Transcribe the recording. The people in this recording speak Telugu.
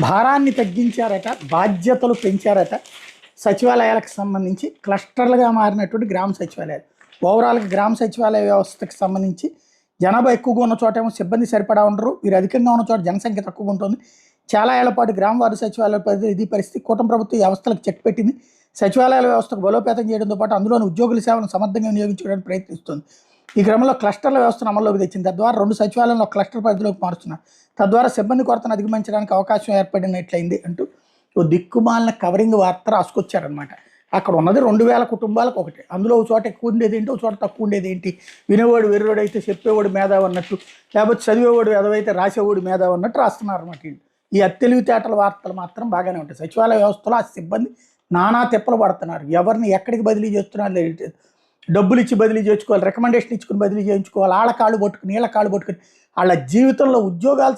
భారాన్ని తగ్గించారట, బాధ్యతలు పెంచారట. సచివాలయాలకు సంబంధించి క్లస్టర్లుగా మారినటువంటి గ్రామ సచివాలయాలు. ఓవరాల్గా గ్రామ సచివాలయ వ్యవస్థకు సంబంధించి జనాభా ఎక్కువగా ఉన్న చోటేమో సిబ్బంది సరిపడా ఉండరు, వీరు అధికంగా ఉన్న చోట జనసంఖ్య తక్కువ ఉంటుంది. చాలా ఏళ్ల పాటు గ్రామ వార్డు సచివాలయ ఇది పరిస్థితి. కూటమి ప్రభుత్వం ఈ వ్యవస్థలకు చెక్ పెట్టింది. సచివాలయాల వ్యవస్థకు బలోపేతం చేయడంతో పాటు అందులోని ఉద్యోగుల సేవలను సమర్థంగా వినియోగించుకోవడానికి ప్రయత్నిస్తుంది. ఈ క్రమంలో క్లస్టర్ల వ్యవస్థను అమల్లోకి తెచ్చింది. తద్వారా 2 సచివాలయంలో క్లస్టర్ పరిధిలోకి మారుస్తున్నారు. తద్వారా సిబ్బంది కొరతను అధిగమించడానికి అవకాశం ఏర్పడినట్లయింది అంటూ ఓ దిక్కుమాలిన కవరింగ్ వార్త రాసుకొచ్చారనమాట. అక్కడ ఉన్నది 2000 కుటుంబాలకు ఒకటి. అందులో ఒక చోట ఎక్కువ ఉండేది ఏంటి, ఒక చోట తక్కువ ఉండేది ఏంటి. వినేవాడు వెర్రోడు అయితే చెప్పేవాడు మేధావి అన్నట్టు, లేకపోతే చదివేవాడు ఎదవైతే రాసేవాడు మేధావి అన్నట్టు రాస్తున్నారు అనమాట. ఈ అత్తెలివితేటల వార్తలు మాత్రం బాగానే ఉంటాయి. సచివాలయ వ్యవస్థలో ఆ సిబ్బంది నానా తిప్పలు పడుతున్నారు. ఎవరిని ఎక్కడికి బదిలీ చేస్తున్నారు లేదు, డబ్బులు ఇచ్చి బదిలీ చేసుకోవాలి, రికమెండేషన్ ఇచ్చుకుని బదిలీ చేయించుకోవాలి, వాళ్ళ కాళ్ళు పట్టుకుని వీళ్ళ కాళ్ళు పట్టుకుని వాళ్ళ జీవితంలో ఉద్యోగాలు